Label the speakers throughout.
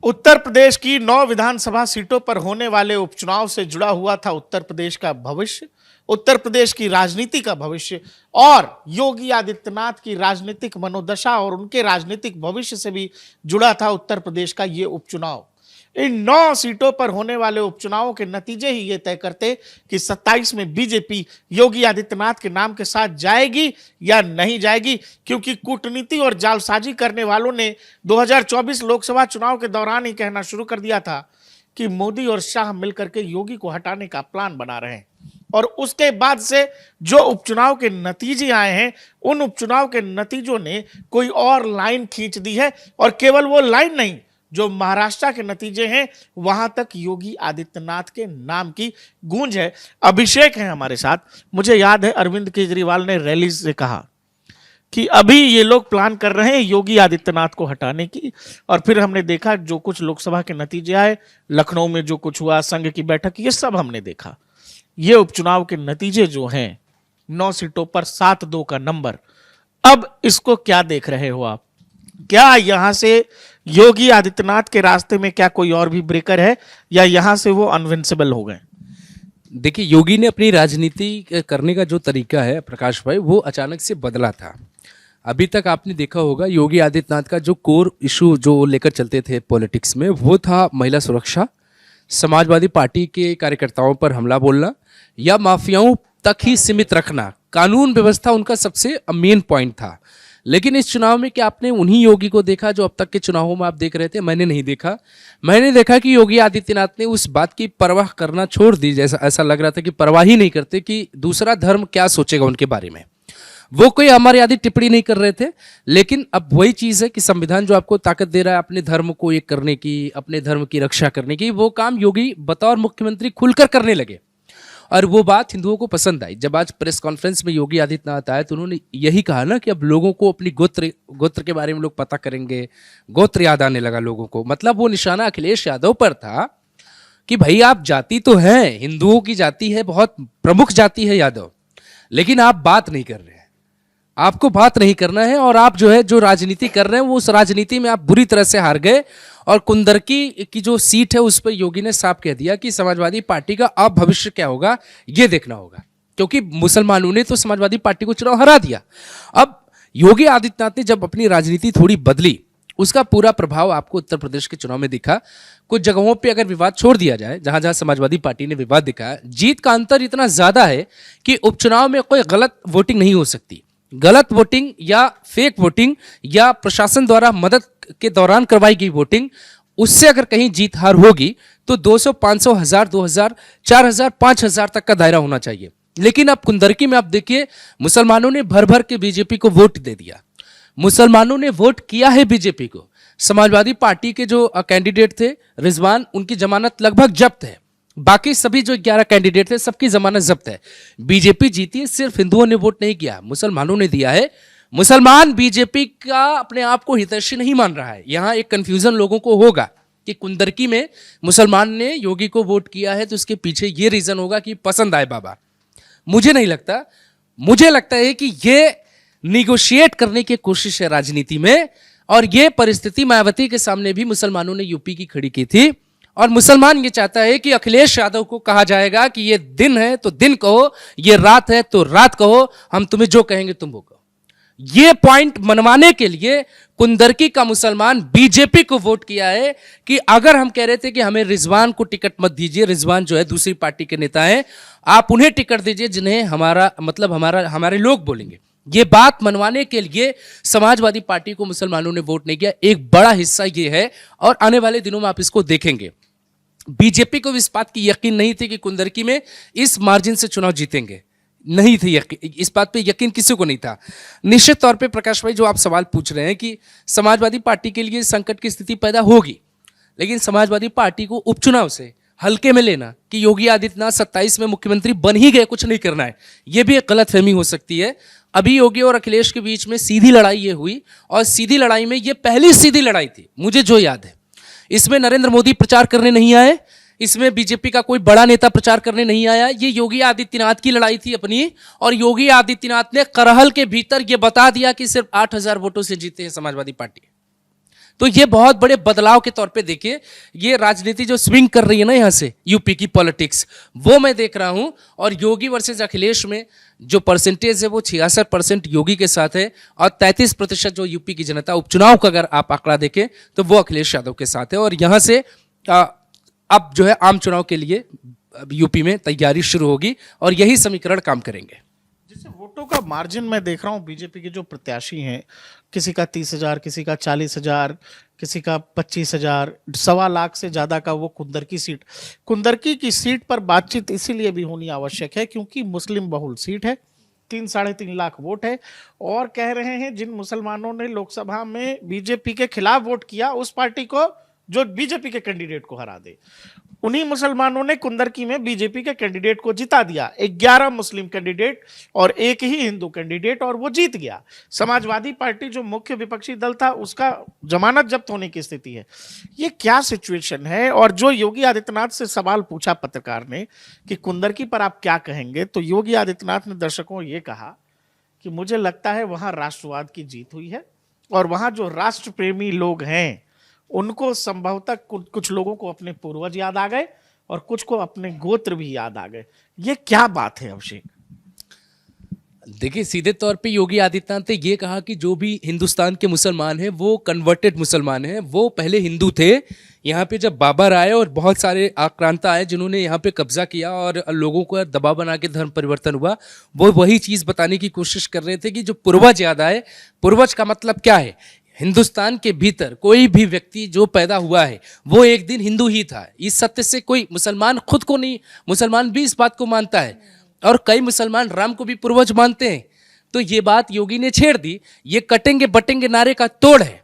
Speaker 1: उत्तर प्रदेश की 9 विधानसभा सीटों पर होने वाले उपचुनाव से जुड़ा हुआ था उत्तर प्रदेश का भविष्य, उत्तर प्रदेश की राजनीति का भविष्य और योगी आदित्यनाथ की राजनीतिक मनोदशा और उनके राजनीतिक भविष्य से भी जुड़ा था उत्तर प्रदेश का ये उपचुनाव। इन 9 सीटों पर होने वाले उपचुनावों के नतीजे ही ये तय करते कि 27 में बीजेपी योगी आदित्यनाथ के नाम के साथ जाएगी या नहीं जाएगी, क्योंकि कूटनीति और जालसाजी करने वालों ने 2024 लोकसभा चुनाव के दौरान ही कहना शुरू कर दिया था कि मोदी और शाह मिलकर के योगी को हटाने का प्लान बना रहे हैं। और उसके बाद से जो उपचुनाव के नतीजे आए हैं, उन उपचुनाव के नतीजों ने कोई और लाइन खींच दी है। और केवल वो लाइन नहीं, जो महाराष्ट्र के नतीजे हैं वहां तक योगी आदित्यनाथ के नाम की गूंज है। अभिषेक है हमारे साथ। मुझे याद है अरविंद केजरीवाल ने रैली से कहा कि अभी ये लोग प्लान कर रहे हैं योगी आदित्यनाथ को हटाने की, और फिर हमने देखा जो कुछ लोकसभा के नतीजे आए, लखनऊ में जो कुछ हुआ, संघ की बैठक, ये सब हमने देखा। ये उपचुनाव के नतीजे जो हैं, 9 सीटों पर 7-2 का नंबर, अब इसको क्या देख रहे हो आप? क्या यहां से योगी आदित्यनाथ के रास्ते में क्या कोई और भी ब्रेकर है, या यहां से वो अनविंसिबल हो गए?
Speaker 2: देखिए, योगी ने अपनी राजनीति करने का जो तरीका है प्रकाश भाई, वो अचानक से बदला था। अभी तक आपने देखा होगा योगी आदित्यनाथ का जो कोर इशू जो लेकर चलते थे पॉलिटिक्स में, वो था महिला सुरक्षा, समाजवादी पार्टी के कार्यकर्ताओं पर हमला बोलना या माफियाओं तक ही सीमित रखना। कानून व्यवस्था उनका सबसे मेन पॉइंट था। लेकिन इस चुनाव में क्या आपने उन्हीं योगी को देखा जो अब तक के चुनावों में आप देख रहे थे? मैंने नहीं देखा। मैंने देखा कि योगी आदित्यनाथ ने उस बात की परवाह करना छोड़ दी, जैसा ऐसा लग रहा था कि परवाह ही नहीं करते कि दूसरा धर्म क्या सोचेगा उनके बारे में। वो कोई हमारे आदि टिप्पणी नहीं कर रहे थे। लेकिन अब वही चीज़ है कि संविधान जो आपको ताकत दे रहा है अपने धर्म को एक करने की, अपने धर्म की रक्षा करने की, वो काम योगी बतौर मुख्यमंत्री खुलकर करने लगे। और वो बात हिंदुओं को पसंद आई। जब आज प्रेस कॉन्फ्रेंस में योगी आदित्यनाथ आए तो उन्होंने यही कहा ना कि अब लोगों को अपनी गोत्र के बारे में लोग पता करेंगे, गोत्र याद आने लगा लोगों को। मतलब वो निशाना अखिलेश यादव पर था कि भाई आप जाति तो हैं, हिंदुओं की जाति है, बहुत प्रमुख जाति है यादव, लेकिन आप बात नहीं कर रहे हैं, आपको बात नहीं करना है। और आप जो है जो राजनीति कर रहे हैं वो उस राजनीति में आप बुरी तरह से हार गए। और कुंदरकी की जो सीट है उस पर योगी ने साफ कह दिया कि समाजवादी पार्टी का अब भविष्य क्या होगा ये देखना होगा, क्योंकि मुसलमानों ने तो समाजवादी पार्टी को चुनाव हरा दिया। अब योगी आदित्यनाथ ने जब अपनी राजनीति थोड़ी बदली, उसका पूरा प्रभाव आपको उत्तर प्रदेश के चुनाव में दिखा। कुछ जगहों पे अगर विवाद छोड़ दिया जाए, जहां जहां समाजवादी पार्टी ने विवाद दिखाया, जीत का अंतर इतना ज्यादा है कि उपचुनाव में कोई गलत वोटिंग नहीं हो सकती। गलत वोटिंग या फेक वोटिंग या प्रशासन द्वारा मदद के दौरान करवाई गई वोटिंग, उससे अगर कहीं जीत हार होगी तो 200, 500, 1000, 2000, 4000, 5000 तक का दायरा होना चाहिए। लेकिन अब कुंदरकी में आप देखिए, मुसलमानों ने भर भर के बीजेपी को वोट दे दिया। मुसलमानों ने वोट किया है बीजेपी को। समाजवादी पार्टी के जो कैंडिडेट थे रिजवान, उनकी जमानत लगभग जब्त है। बाकी सभी जो 11 कैंडिडेट थे सबकी जमानत जब्त है। बीजेपी जीती है, सिर्फ हिंदुओं ने वोट नहीं किया, मुसलमानों ने दिया है। मुसलमान बीजेपी का अपने आप को हितैषी नहीं मान रहा है। यहां एक कंफ्यूजन लोगों को होगा कि कुंदरकी में मुसलमान ने योगी को वोट किया है तो उसके पीछे ये रीजन होगा कि पसंद आए बाबा। मुझे नहीं लगता। मुझे लगता है कि ये निगोशिएट करने की कोशिश है राजनीति में। और ये परिस्थिति मायावती के सामने भी मुसलमानों ने यूपी की खड़ी की थी। और मुसलमान ये चाहता है कि अखिलेश यादव को कहा जाएगा कि ये दिन है तो दिन कहो, ये रात है तो रात कहो, हम तुम्हें जो कहेंगे तुम वो कहो। ये पॉइंट मनवाने के लिए कुंदरकी का मुसलमान बीजेपी को वोट किया है कि अगर हम कह रहे थे कि हमें रिजवान को टिकट मत दीजिए, रिजवान जो है दूसरी पार्टी के नेता हैं, आप उन्हें टिकट दीजिए जिन्हें हमारे लोग बोलेंगे। ये बात मनवाने के लिए समाजवादी पार्टी को मुसलमानों ने वोट नहीं किया। एक बड़ा हिस्सा ये है और आने वाले दिनों में आप इसको देखेंगे। बीजेपी को इस बात की यकीन नहीं थी कि कुंदरकी में इस मार्जिन से चुनाव जीतेंगे, नहीं थी यकीन, इस बात पे यकीन किसी को नहीं था। निश्चित तौर पे प्रकाश भाई, जो आप सवाल पूछ रहे हैं कि समाजवादी पार्टी के लिए संकट की स्थिति पैदा होगी, लेकिन समाजवादी पार्टी को उपचुनाव से हल्के में लेना कि योगी आदित्यनाथ 27 में मुख्यमंत्री बन ही गए, कुछ नहीं करना है, यह भी एक गलतफहमी हो सकती है। अभी योगी और अखिलेश के बीच में सीधी लड़ाई ये हुई, और सीधी लड़ाई में ये पहली सीधी लड़ाई थी मुझे जो याद है। इसमें नरेंद्र मोदी प्रचार करने नहीं आए, इसमें बीजेपी का कोई बड़ा नेता प्रचार करने नहीं आया। ये योगी आदित्यनाथ की लड़ाई थी अपनी, और योगी आदित्यनाथ ने करहल के भीतर ये बता दिया कि सिर्फ 8000 वोटों से जीते हैं समाजवादी पार्टी। तो ये बहुत बड़े बदलाव के तौर पे देखिए, ये राजनीति जो स्विंग कर रही है ना यहाँ से यूपी की पॉलिटिक्स, वो मैं देख रहा हूँ। और योगी वर्सेस अखिलेश में जो परसेंटेज है वो 66% योगी के साथ है और 33% जो यूपी की जनता उपचुनाव का अगर आप आंकड़ा देखें तो वो अखिलेश यादव के साथ है। और यहाँ से अब जो है आम चुनाव के लिए यूपी में तैयारी शुरू होगी और यही समीकरण काम करेंगे।
Speaker 1: जैसे वोटों का मार्जिन मैं देख रहा हूँ, बीजेपी के जो प्रत्याशी हैं, किसी का 30,000, किसी का 40,000, किसी का 25,000, 1.25 लाख से ज्यादा का वो कुंदरकी की सीट पर बातचीत इसीलिए भी होनी आवश्यक है क्योंकि मुस्लिम बहुल सीट है, 3-3.5 लाख वोट है। और कह रहे हैं जिन मुसलमानों ने लोकसभा में बीजेपी के खिलाफ वोट किया, उस पार्टी को जो बीजेपी के कैंडिडेट को हरा दे, उन्हीं मुसलमानों ने कुंदरकी में बीजेपी के कैंडिडेट को जिता दिया। 11 मुस्लिम कैंडिडेट और एक ही हिंदू कैंडिडेट, और वो जीत गया। समाजवादी पार्टी जो मुख्य विपक्षी दल था उसका जमानत जब्त होने की स्थिति है। ये क्या सिचुएशन है? और जो योगी आदित्यनाथ से सवाल पूछा पत्रकार ने कि कुंदरकी पर आप क्या कहेंगे, तो योगी आदित्यनाथ ने दर्शकों ये कहा कि मुझे लगता है वहां राष्ट्रवाद की जीत हुई है और वहां जो राष्ट्र प्रेमी लोग हैं उनको संभवतः कुछ लोगों को अपने पूर्वज याद आ गए और कुछ को अपने गोत्र भी याद आ गए। ये क्या बात है अभिषेक?
Speaker 2: देखिए, सीधे तौर पे योगी आदित्यनाथ ने ये कहा कि जो भी हिंदुस्तान के मुसलमान हैं वो कन्वर्टेड मुसलमान हैं, वो पहले हिंदू थे। यहाँ पे जब बाबर आए और बहुत सारे आक्रांता आए जिन्होंने यहाँ पे कब्जा किया और लोगों को दबाव बना के धर्म परिवर्तन हुआ, वो वही चीज़ बताने की कोशिश कर रहे थे कि जो पूर्वज याद आए। पूर्वज का मतलब क्या है? हिंदुस्तान के भीतर कोई भी व्यक्ति जो पैदा हुआ है वो एक दिन हिंदू ही था। इस सत्य से कोई मुसलमान खुद को नहीं, मुसलमान भी इस बात को मानता है और कई मुसलमान राम को भी पूर्वज मानते हैं। तो ये बात योगी ने छेड़ दी। ये कटेंगे बटेंगे नारे का तोड़ है,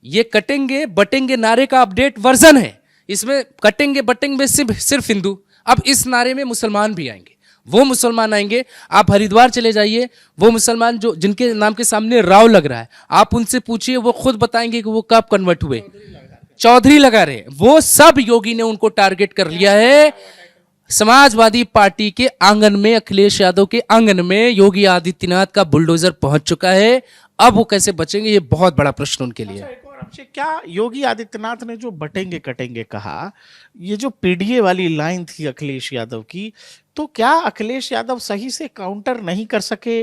Speaker 2: ये कटेंगे बटेंगे नारे का अपडेट वर्जन है। इसमें कटेंगे बटेंगे में सिर्फ हिंदू, अब इस नारे में मुसलमान भी आएंगे। वो मुसलमान आएंगे, आप हरिद्वार चले जाइए, वो मुसलमान जो जिनके नाम के सामने राव लग रहा है, आप उनसे पूछिए, वो खुद बताएंगे कि वो कब कन्वर्ट हुए, चौधरी लगा रहे। वो सब योगी ने उनको टारगेट कर लिया है। समाजवादी पार्टी के आंगन में, अखिलेश यादव के आंगन में योगी आदित्यनाथ का बुलडोजर पहुंच चुका है। अब वो कैसे बचेंगे, ये बहुत बड़ा प्रश्न उनके लिए।
Speaker 1: क्या योगी आदित्यनाथ ने जो बटेंगे कटेंगे कहा, ये जो पीडीए वाली लाइन थी अखिलेश यादव की, तो क्या अखिलेश यादव सही से काउंटर नहीं कर सके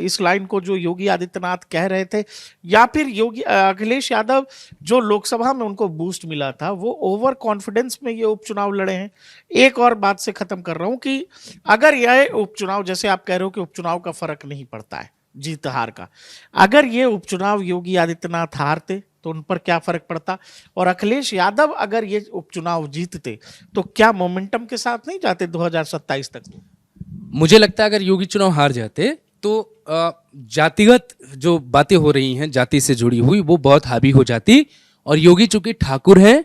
Speaker 1: इस लाइन को जो योगी आदित्यनाथ कह रहे थे, या फिर अखिलेश यादव जो लोकसभा में उनको बूस्ट मिला था वो ओवर कॉन्फिडेंस में ये उपचुनाव लड़े हैं? एक और बात से खत्म कर रहा हूं कि अगर यह उपचुनाव, जैसे आप कह रहे हो कि उपचुनाव का फर्क नहीं पड़ता है जीत हार का, अगर ये उपचुनाव योगी आदित्यनाथ हारते तो उन पर क्या फर्क पड़ता, और अखिलेश यादव अगर ये उपचुनाव जीतते तो क्या मोमेंटम के साथ नहीं जाते 2027 तक?
Speaker 2: मुझे लगता है अगर योगी चुनाव हार जाते तो जातिगत जो बातें हो रही हैं जाति से जुड़ी हुई वो बहुत हावी हो जाती। और योगी चूंकि ठाकुर हैं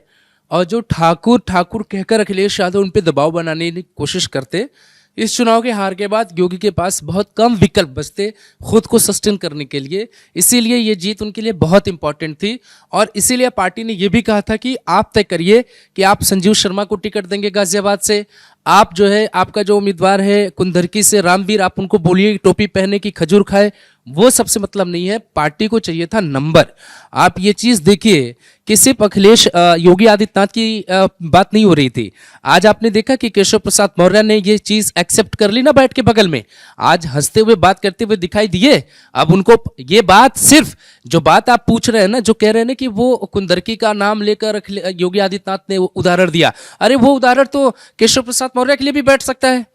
Speaker 2: और जो ठाकुर कहकर अखिलेश यादव उन पर दबाव बनाने की कोशिश करते, इस चुनाव के हार के बाद योगी के पास बहुत कम विकल्प बचते खुद को सस्टेन करने के लिए। इसीलिए ये जीत उनके लिए बहुत इंपॉर्टेंट थी और इसीलिए पार्टी ने ये भी कहा था कि आप तय करिए कि आप संजीव शर्मा को टिकट देंगे गाजियाबाद से, आप जो है आपका जो उम्मीदवार है कुंदरकी से रामवीर, आप उनको बोलिए टोपी पहने की खजूर खाए। वो सबसे मतलब नहीं है, पार्टी को चाहिए था नंबर। आप ये चीज देखिए कि सिर्फ अखिलेश योगी आदित्यनाथ की बात नहीं हो रही थी। आज आपने देखा कि केशव प्रसाद मौर्य ने ये चीज एक्सेप्ट कर ली ना बैठ के बगल में, आज हंसते हुए बात करते हुए दिखाई दिए। अब उनको ये बात, सिर्फ जो बात आप पूछ रहे हैं ना, जो कह रहे हैं ना कि वो कुंदरकी का नाम लेकर योगी आदित्यनाथ ने उदाहरण दिया, अरे वो उदाहरण तो केशव प्रसाद मौर्य के लिए भी बैठ सकता है।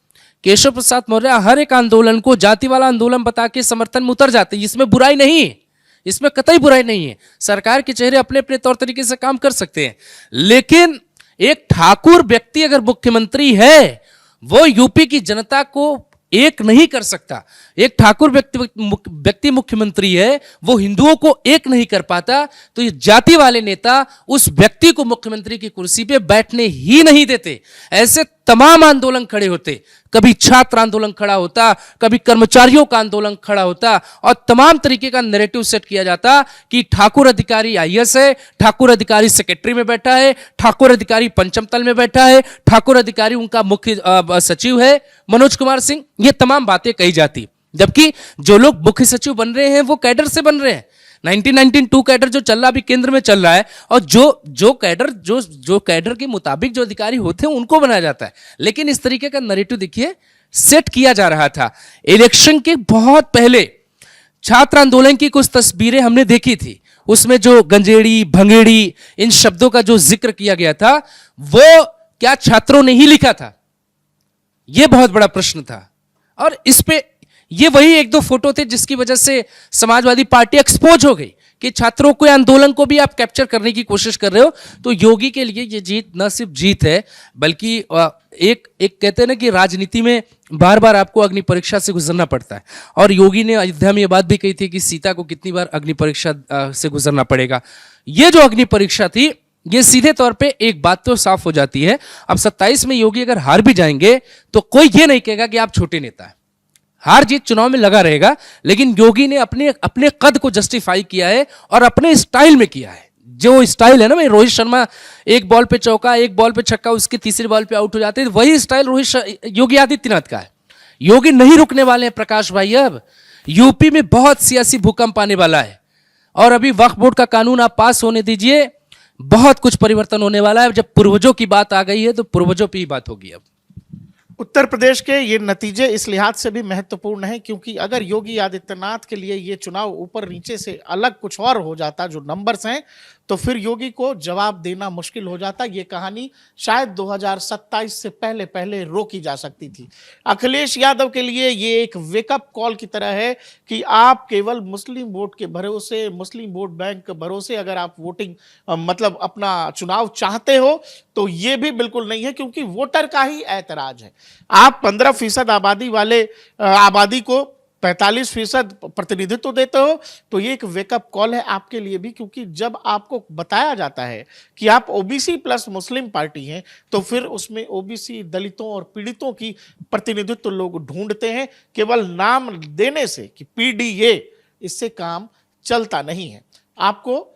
Speaker 2: केशव प्रसाद मौर्य हर एक आंदोलन को जाति वाला आंदोलन बता के समर्थन में उतर जाते हैं। इसमें बुराई नहीं है, इसमें कतई बुराई नहीं है। सरकार के चेहरे अपने अपने तौर तरीके से काम कर सकते हैं, लेकिन एक ठाकुर व्यक्ति अगर मुख्यमंत्री है वो यूपी की जनता को एक नहीं कर सकता। एक ठाकुर व्यक्ति मुख्यमंत्री है, वो हिंदुओं को एक नहीं कर पाता, तो ये जाति वाले नेता उस व्यक्ति को मुख्यमंत्री की कुर्सी पे बैठने ही नहीं देते। ऐसे तमाम आंदोलन खड़े होते, कभी छात्र आंदोलन खड़ा होता, कभी कर्मचारियों का आंदोलन खड़ा होता और तमाम तरीके का नैरेटिव सेट किया जाता कि ठाकुर अधिकारी आईएएस है, ठाकुर अधिकारी सेक्रेटरी में बैठा है, ठाकुर अधिकारी पंचम तल में बैठा है, ठाकुर अधिकारी उनका मुख्य सचिव है मनोज कुमार सिंह। ये तमाम बातें कही जाती, जबकि जो लोग मुख्य सचिव बन रहे हैं वो कैडर से बन रहे हैं। 1992 कैडर जो चल रहा अभी केंद्र में चल रहा है, और जो कैडर के मुताबिक जो अधिकारी होते हैं उनको बनाया जाता है। लेकिन इस तरीके का नैरेटिव देखिए सेट किया जा रहा था। इलेक्शन के बहुत पहले छात्र आंदोलन की कुछ तस्वीरें हमने देखी थी, उसमें जो गंजेड़ी भंगेड़ी इन शब्दों का जो जिक्र किया गया था, वो क्या छात्रों ने ही लिखा था? यह बहुत बड़ा प्रश्न था। और इस पे ये वही एक दो फोटो थे जिसकी वजह से समाजवादी पार्टी एक्सपोज हो गई कि छात्रों के आंदोलन को भी आप कैप्चर करने की कोशिश कर रहे हो। तो योगी के लिए ये जीत न सिर्फ जीत है, बल्कि एक कहते हैं ना कि राजनीति में बार बार आपको अग्नि परीक्षा से गुजरना पड़ता है। और योगी ने अयोध्या में ये बात भी कही थी कि सीता को कितनी बार अग्नि परीक्षा से गुजरना पड़ेगा। ये जो अग्नि परीक्षा थी, ये सीधे तौर पे एक बात तो साफ हो जाती है, अब 27 में योगी अगर हार भी जाएंगे तो कोई ये नहीं कहेगा कि आप छोटे नेता हैं। हार जीत चुनाव में लगा रहेगा, लेकिन योगी ने अपने कद को जस्टिफाई किया है और अपने स्टाइल में किया है। जो स्टाइल है ना भाई, रोहित शर्मा एक बॉल पे चौका, एक बॉल पे छक्का, उसके तीसरे बॉल पे आउट हो जाते हैं, वही स्टाइल योगी आदित्यनाथ का है। योगी नहीं रुकने वाले हैं प्रकाश भाई। अब यूपी में बहुत सियासी भूकंप आने वाला है, और अभी वक्फ बोर्ड का कानून आप पास होने दीजिए, बहुत कुछ परिवर्तन होने वाला है। जब पूर्वजों की बात आ गई है तो पूर्वजों पे ही बात होगी। अब
Speaker 1: उत्तर प्रदेश के ये नतीजे इस लिहाज से भी महत्वपूर्ण हैं क्योंकि अगर योगी आदित्यनाथ के लिए ये चुनाव ऊपर नीचे से अलग कुछ और हो जाता, जो नंबर्स हैं, तो फिर योगी को जवाब देना मुश्किल हो जाता। ये कहानी शायद 2027 से पहले रोकी जा सकती थी। अखिलेश यादव के लिए ये एक वेकअप कॉल की तरह है कि आप केवल मुस्लिम वोट के भरोसे, मुस्लिम वोट बैंक के भरोसे अगर आप वोटिंग मतलब अपना चुनाव चाहते हो तो ये भी बिल्कुल नहीं है, क्योंकि वोटर का ही ऐतराज है। आप 15% आबादी को 45% प्रतिनिधित्व देते हो, तो ये एक वेकअप कॉल है आपके लिए भी, क्योंकि जब आपको बताया जाता है कि आप ओबीसी प्लस मुस्लिम पार्टी हैं, तो फिर उसमें ओबीसी, दलितों और पीड़ितों की प्रतिनिधित्व लोग ढूंढते हैं। केवल नाम देने से कि पीडीए, इससे काम चलता नहीं है। आपको